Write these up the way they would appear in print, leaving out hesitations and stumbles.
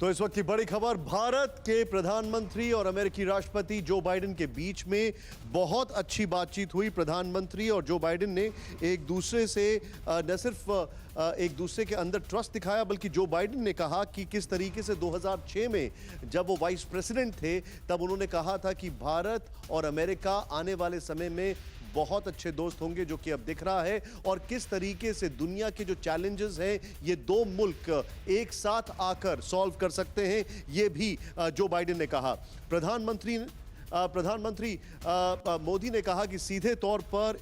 तो इस वक्त की बड़ी खबर, भारत के प्रधानमंत्री और अमेरिकी राष्ट्रपति जो बाइडेन के बीच में बहुत अच्छी बातचीत हुई। प्रधानमंत्री और जो बाइडेन ने एक दूसरे से न सिर्फ एक दूसरे के अंदर ट्रस्ट दिखाया, बल्कि जो बाइडेन ने कहा कि किस तरीके से 2006 में जब वो वाइस प्रेसिडेंट थे तब उन्होंने कहा था कि भारत और अमेरिका आने वाले समय में बहुत अच्छे दोस्त होंगे, जो कि अब दिख रहा है। और किस तरीके से दुनिया के जो चैलेंजेस हैं ये दो मुल्क एक साथ आकर सॉल्व कर सकते हैं, ये भी जो बाइडेन ने कहा। प्रधानमंत्री मोदी ने कहा कि सीधे तौर पर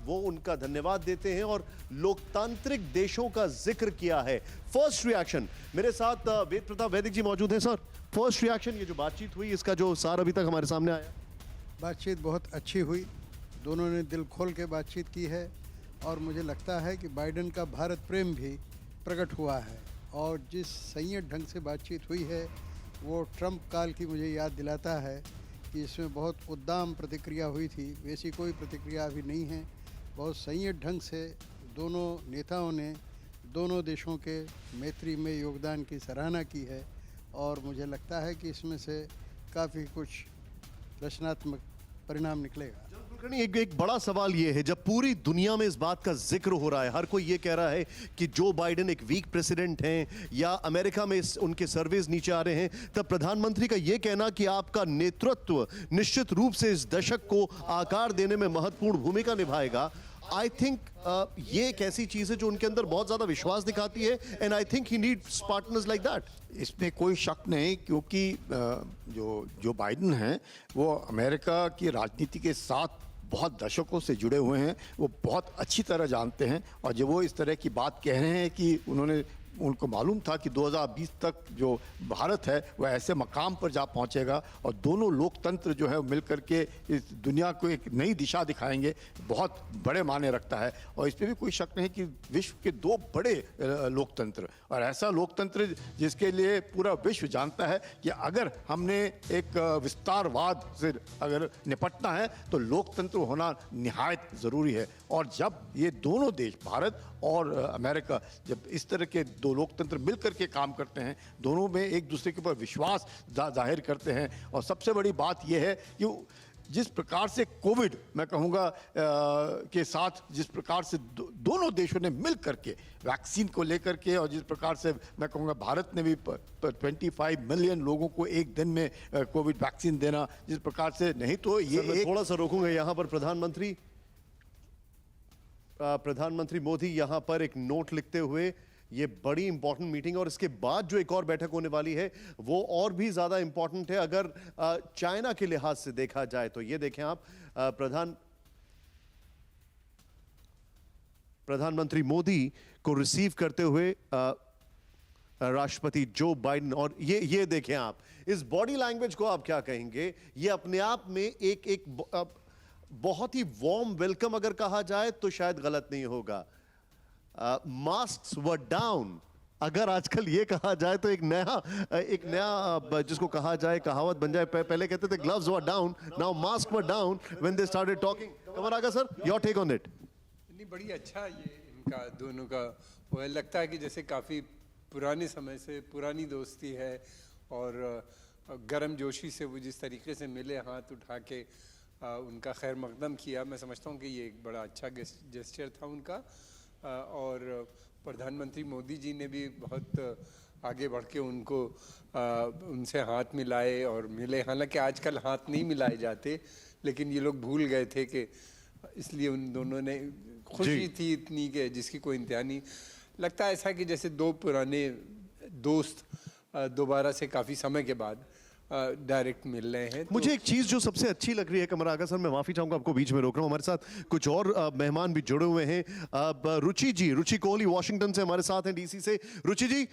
वो उनका धन्यवाद देते हैं और लोकतांत्रिक देशों का जिक्र किया है। फर्स्ट रिएक्शन मेरे साथ वेद प्रताप वैदिक जी मौजूद हैं। सर, फर्स्ट रिएक्शन, ये जो बातचीत हुई इसका जो सार अभी तक हमारे सामने आया। बातचीत बहुत अच्छी हुई, दोनों ने दिल खोल के बातचीत की है और मुझे लगता है कि बाइडेन का भारत प्रेम भी प्रकट हुआ है। और जिस संयत ढंग से बातचीत हुई है वो ट्रंप काल की मुझे याद दिलाता है कि इसमें बहुत उद्दाम प्रतिक्रिया हुई थी, वैसी कोई प्रतिक्रिया अभी नहीं है। बहुत संयत ढंग से दोनों नेताओं ने दोनों देशों के मैत्री में योगदान की सराहना की है और मुझे लगता है कि इसमें से काफ़ी कुछ रचनात्मक परिणाम निकलेगा। एक बड़ा सवाल ये है, जब पूरी दुनिया में इस बात का जिक्र हो रहा है, हर कोई ये कह रहा है कि जो बाइडेन एक वीक प्रेसिडेंट हैं या अमेरिका में उनके सर्वेज नीचे आ रहे हैं, तब प्रधानमंत्री का ये कहना कि आपका नेतृत्व निश्चित रूप से इस दशक को आकार देने में महत्वपूर्ण भूमिका निभाएगा। आई थिंक ये एक ऐसी चीज है जो उनके अंदर बहुत ज्यादा विश्वास दिखाती है, and I think he needs partners like that. इसमें कोई शक नहीं, क्योंकि जो बाइडेन हैं वो अमेरिका की राजनीति के साथ बहुत दशकों से जुड़े हुए हैं, वो बहुत अच्छी तरह जानते हैं। और जब वो इस तरह की बात कह रहे हैं कि उनको मालूम था कि 2020 तक जो भारत है वह ऐसे मकाम पर जा पहुंचेगा और दोनों लोकतंत्र जो है मिल करके इस दुनिया को एक नई दिशा दिखाएंगे, बहुत बड़े मायने रखता है। और इस पर भी कोई शक नहीं कि विश्व के दो बड़े लोकतंत्र, और ऐसा लोकतंत्र जिसके लिए पूरा विश्व जानता है कि अगर हमने एक विस्तारवाद से अगर निपटना है तो लोकतंत्र होना निहायत ज़रूरी है। और जब ये दोनों देश, भारत और अमेरिका, जब इस तरह के दो लोकतंत्र मिलकर के काम करते हैं, दोनों में एक दूसरे के ऊपर विश्वास जाहिर करते हैं। और सबसे बड़ी बात यह है कि जिस प्रकार से कोविड, मैं कहूँगा के साथ जिस प्रकार से दोनों देशों ने मिल करके वैक्सीन को लेकर के, और जिस प्रकार से मैं कहूँगा भारत ने भी 25 मिलियन लोगों को एक दिन में कोविड वैक्सीन देना, जिस प्रकार से, नहीं तो ये थोड़ा सा रोकूंगा यहाँ पर। प्रधानमंत्री मोदी यहाँ पर एक नोट लिखते हुए, ये बड़ी इंपॉर्टेंट मीटिंग और इसके बाद जो एक और बैठक होने वाली है वो और भी ज्यादा इंपॉर्टेंट है अगर चाइना के लिहाज से देखा जाए तो। ये देखें आप, प्रधानमंत्री मोदी को रिसीव करते हुए राष्ट्रपति जो बाइडेन, और ये देखें आप, इस बॉडी लैंग्वेज को आप क्या कहेंगे? ये अपने आप में एक बहुत ही वार्म वेलकम अगर कहा जाए तो शायद गलत नहीं होगा। मास्क्स वर डाउन, अगर आजकल ये कहा जाए तो एक नया जिसको कहा जाए कहावत बन जाए। पहले कहते थे gloves wear down, now mask wear down when they started talking. Qamar Agha sir, your take on it. नहीं, बड़ी अच्छा ये इनका दोनों का वो लगता है कि जैसे काफ़ी पुराने समय से पुरानी दोस्ती है और गर्म जोशी से वो जिस तरीके से मिले, हाथ उठा के उनका खैर मकदम किया। मैं समझता हूँ कि ये एक बड़ा अच्छा जेस्चर था उनका। और प्रधानमंत्री मोदी जी ने भी बहुत आगे बढ़ के उनसे हाथ मिलाए और मिले। हालांकि आजकल हाथ नहीं मिलाए जाते, लेकिन ये लोग भूल गए थे कि इसलिए उन दोनों ने खुशी थी इतनी कि जिसकी कोई इंतहा नहीं। लगता है ऐसा कि जैसे दो पुराने दोस्त दोबारा से काफ़ी समय के बाद डायरेक्ट मिल रहे हैं। मुझे एक चीज जो सबसे अच्छी लग रही है, कमर आगा सर, मैं माफी चाहूंगा आपको बीच में रोक रहा हूं, हमारे साथ कुछ और मेहमान भी जुड़े हुए हैं। रुचि जी, रुचि कोहली वाशिंगटन से हमारे साथ हैं, डीसी से। Ruchi ji,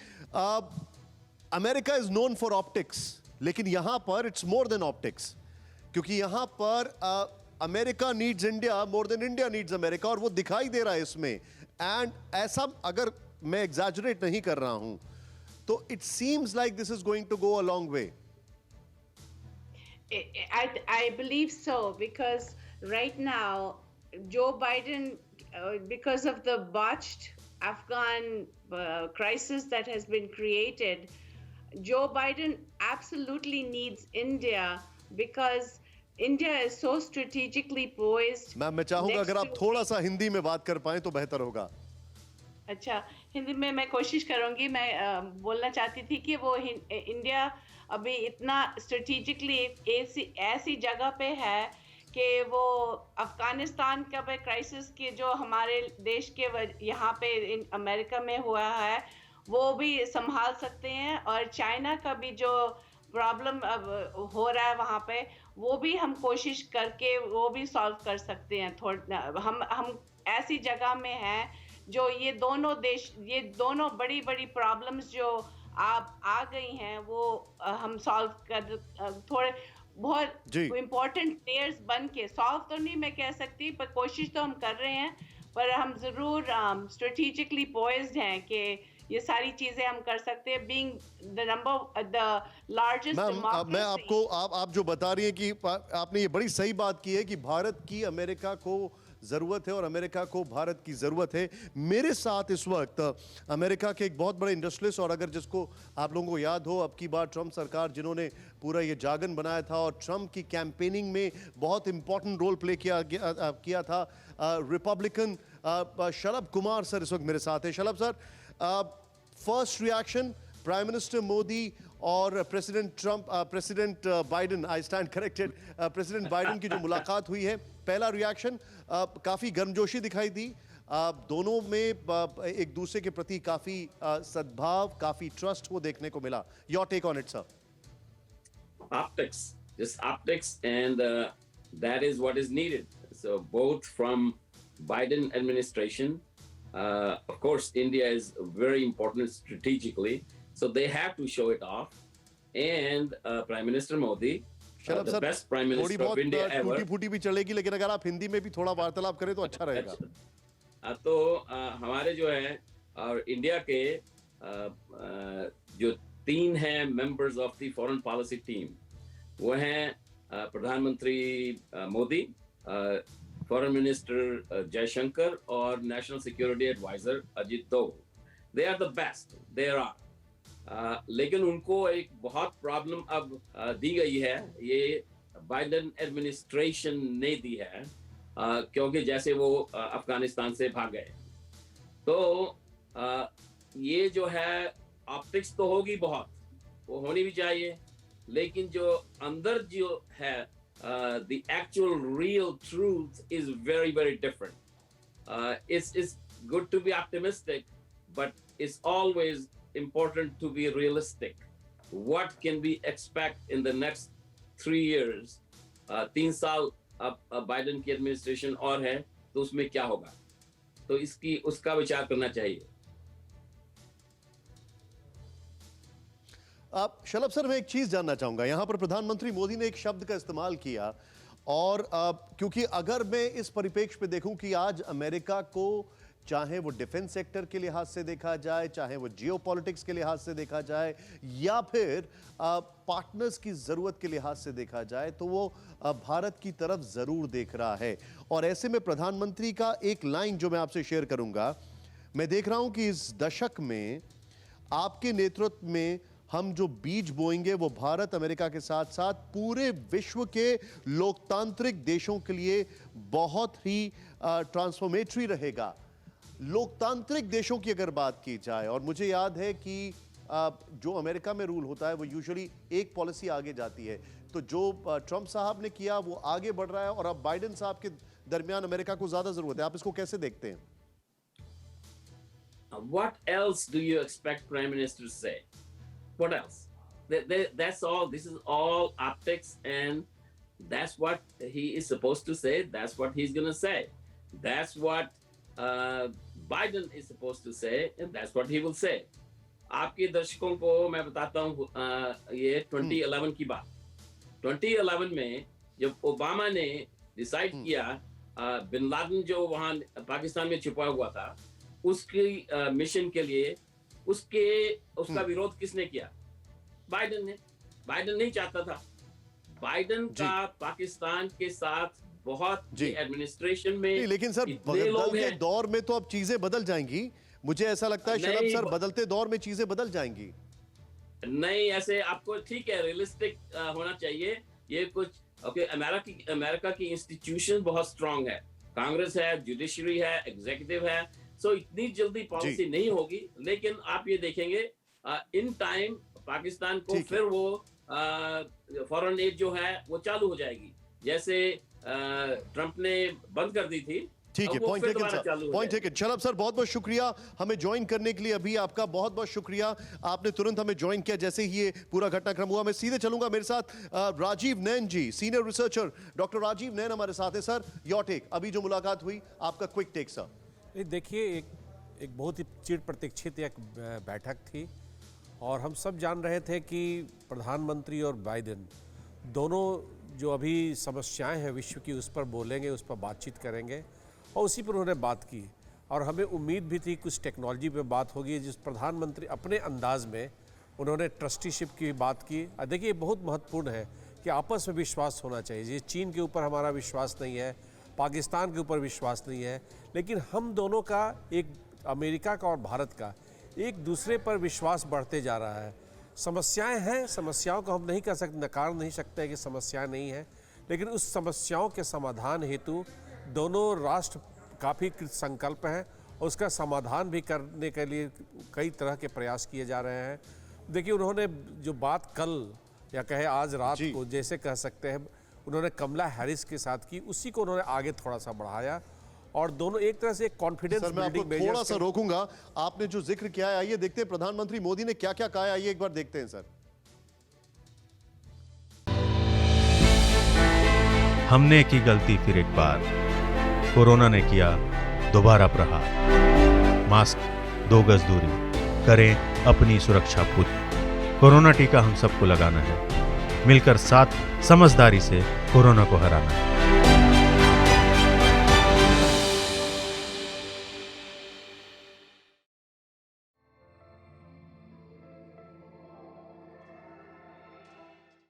America is known for optics, लेकिन यहां पर इट्स मोर देन ऑप्टिक्स, क्योंकि यहां पर America needs India more than India needs America, और वो दिखाई दे रहा है इसमें। एंड ऐसा अगर मैं एग्जैजरेट नहीं कर रहा हूं तो it seems like this is going to go a long way. I believe so, because right now Joe Biden, because of the botched Afghan crisis that has been created, Joe Biden absolutely needs India because India is so strategically poised. Ma'am मैं चाहूंगा next अगर आप to- थोड़ा सा हिंदी में बात कर पाएं तो बेहतर होगा। अच्छा, हिंदी में मैं कोशिश करूंगी। मैं बोलना चाहती थी कि वो इंडिया अभी इतना स्ट्रेटेजिकली ऐसी जगह पे है कि वो अफगानिस्तान का भी क्राइसिस के जो हमारे देश के यहाँ पे अमेरिका में हुआ है वो भी संभाल सकते हैं, और चाइना का भी जो प्रॉब्लम अब हो रहा है वहाँ पे वो भी हम कोशिश करके वो भी सॉल्व कर सकते हैं। हम ऐसी जगह में हैं जो ये दोनों बड़ी बड़ी प्रॉब्लम्स जो आप आ गई हैं वो हम सॉल्व कर थोड़े बहुत जी। इम्पोर्टेंट प्लेयर्स बन के सॉल्व तो नहीं मैं कह सकती, पर कोशिश तो हम कर रहे हैं, पर हम जरूर स्ट्रेटेजिकली पोइज्ड हैं कि ये सारी चीजें हम कर सकते हैं, बीइंग द लार्जेस्ट मैम मैं आपको आप जो बता रही हैं कि आपने ये बड़ी सही बात की है कि भारत की अमेरिका को ज़रूरत है और अमेरिका को भारत की ज़रूरत है। मेरे साथ इस वक्त अमेरिका के एक बहुत बड़े इंडस्ट्रियलिस्ट, और अगर जिसको आप लोगों को याद हो अब की बार ट्रंप सरकार जिन्होंने पूरा ये जागन बनाया था और ट्रंप की कैंपेनिंग में बहुत इंपॉर्टेंट रोल प्ले किया था, रिपब्लिकन शलभ कुमार सर इस वक्त मेरे साथ है। Shalabh sir, first reaction prime minister Modi और president Biden, I stand corrected, president Biden की जो मुलाकात हुई है, पहला रिएक्शन काफ़ी गर्मजोशी दिखाई दी। दोनों में एक दूसरे के प्रति काफ़ी सद्भाव, काफ़ी ट्रस्ट वो देखने को मिला। Your take on it sir. Optics, just optics, and that is what is needed. So both from Biden administration, of course, India is very important strategically, so they have to show it off. And Prime Minister Modi, Shalabh the sir, best Prime थोड़ी Minister of बहुत India ever. टूटी फूटी भी चलेगी, लेकिन अगर आप हिंदी में भी थोड़ा वार्तालाप करें तो अच्छा रहेगा। तो हमारे जो है और इंडिया के जो 3 हैं members of the foreign policy team, वो हैं प्रधानमंत्री मोदी, फॉरेन मिनिस्टर जयशंकर और national security adviser Ajit Doval. They are the best there are. लेकिन उनको एक बहुत प्रॉब्लम अब दी गई है, ये बाइडेन एडमिनिस्ट्रेशन ने दी है, क्योंकि जैसे वो अफगानिस्तान से भाग गए। तो ये जो है ऑप्टिक्स तो होगी बहुत, वो होनी भी चाहिए, लेकिन जो अंदर जो है the actual real truth is very very different. It's good to be optimistic, but it's always important to be realistic. What can we expect in the next 3 years? 3 साल अब बाइडेन की एडमिनिस्ट्रेशन और है, तो उसमें क्या होगा, तो उसका विचार करना चाहिए। आप शलभ सर, मैं एक चीज जानना चाहूंगा, यहां पर प्रधानमंत्री मोदी ने एक शब्द का इस्तेमाल किया, और क्योंकि अगर मैं इस परिप्रेक्ष्य पे देखूं कि आज अमेरिका को चाहे वो डिफेंस सेक्टर के लिहाज से देखा जाए, चाहे वो जियोपॉलिटिक्स के लिहाज से देखा जाए, या फिर पार्टनर्स की जरूरत के लिहाज से देखा जाए, तो वो भारत की तरफ जरूर देख रहा है। और ऐसे में प्रधानमंत्री का एक लाइन जो मैं आपसे शेयर करूंगा, मैं देख रहा हूं कि इस दशक में आपके नेतृत्व में हम जो बीज बोएंगे वो भारत अमेरिका के साथ साथ पूरे विश्व के लोकतांत्रिक देशों के लिए बहुत ही ट्रांसफॉर्मेटरी रहेगा। लोकतांत्रिक देशों की अगर बात की जाए, और मुझे याद है कि जो अमेरिका में रूल होता है वो यूजुअली एक पॉलिसी आगे जाती है, तो जो ट्रंप साहब ने किया वो आगे बढ़ रहा है, और अब बाइडेन साहब के दरमियान अमेरिका को ज्यादा जरूरत है। आप इसको कैसे देखते हैं? What else do you expect Prime Minister to say? What else? That's all. This is all optics, and that's what he is supposed to say. That's what he's going to say. That's what Biden is supposed to say, and that's what he will say. आपके दर्शकों को मैं बताता हूँ ये 2011 की बात। 2011 में जब ओबामा ने डिसाइड किया बिन लादेन जो वहाँ पाकिस्तान में छुपा हुआ था, उसकी मिशन के लिए उसका विरोध किसने किया? बाइडेन ने। बाइडेन नहीं चाहता था। बाइडेन का पाकिस्तान के साथ बहुत एडमिनिस्ट्रेशन में, लेकिन सर बदलते दौर में तो अब चीजें बदल जाएंगी। मुझे ऐसा लगता है शलभ सर, बदलते दौर में चीजें बदल जाएंगी। नहीं, ऐसे आपको ठीक है, रियलिस्टिक होना चाहिए। ये कुछ ओके, अमेरिका की इंस्टीट्यूशन बहुत स्ट्रांग है, कांग्रेस है, जुडिशरी है, एग्जीक्यूटिव है, सो इतनी जल्दी पॉलिसी नहीं होगी। लेकिन आप ये देखेंगे इन टाइम पाकिस्तान को फिर वो फॉरेन एड जो है वो चालू हो जाएगी, जैसे ट्रंप ने बंद कर दी थी। ठीक है, point taken sir, point taken. Shalabh sir, बहुत बहुत शुक्रिया हमें ज्वाइन करने के लिए। अभी आपका बहुत बहुत शुक्रिया, आपने तुरंत हमें ज्वाइन किया जैसे ही ये पूरा घटनाक्रम हुआ। मैं सीधे चलूंगा, मेरे साथ राजीव नैन जी, सीनियर रिसर्चर डॉक्टर राजीव नैन हमारे साथ है। सर, योर टेक, अभी जो मुलाकात हुई, आपका क्विक टेक सर। देखिए, एक बहुत ही चिर प्रतीक्षित एक बैठक थी और हम सब जान रहे थे कि प्रधानमंत्री और बाइडेन दोनों जो अभी समस्याएं हैं विश्व की, उस पर बोलेंगे, उस पर बातचीत करेंगे और उसी पर उन्होंने बात की। और हमें उम्मीद भी थी कुछ टेक्नोलॉजी पे बात होगी, जिस प्रधानमंत्री अपने अंदाज में उन्होंने ट्रस्टीशिप की बात की। देखिए, बहुत महत्वपूर्ण है कि आपस में विश्वास होना चाहिए। ये चीन के ऊपर हमारा विश्वास नहीं है, पाकिस्तान के ऊपर विश्वास नहीं है, लेकिन हम दोनों का, एक अमेरिका का और भारत का, एक दूसरे पर विश्वास बढ़ते जा रहा है। समस्याएं हैं, समस्याओं को हम नहीं कर सकते, नकार नहीं सकते कि समस्याएं नहीं हैं, लेकिन उस समस्याओं के समाधान हेतु दोनों राष्ट्र काफ़ी संकल्प हैं और उसका समाधान भी करने के लिए कई तरह के प्रयास किए जा रहे हैं। देखिए, उन्होंने जो बात कल या कहे आज रात को, जैसे कह सकते हैं, उन्होंने कमला हैरिस के साथ की, उसी को उन्होंने आगे थोड़ा सा बढ़ाया और दोनों एक तरह से कॉन्फिडेंस बिल्डिंग मेजर्स। थोड़ा सा रोकूंगा, आपने जो जिक्र किया है, आइए देखते हैं प्रधानमंत्री मोदी ने क्या क्या कहा है, आइए एक बार देखते हैं सर। हमने की गलती फिर एक बार, कोरोना ने किया दोबारा प्रहार। मास्क, 2 गज दूरी, करें अपनी सुरक्षा पूरी। कोरोना टीका हम सबको लगाना है, मिलकर साथ समझदारी से कोरोना को हराना है।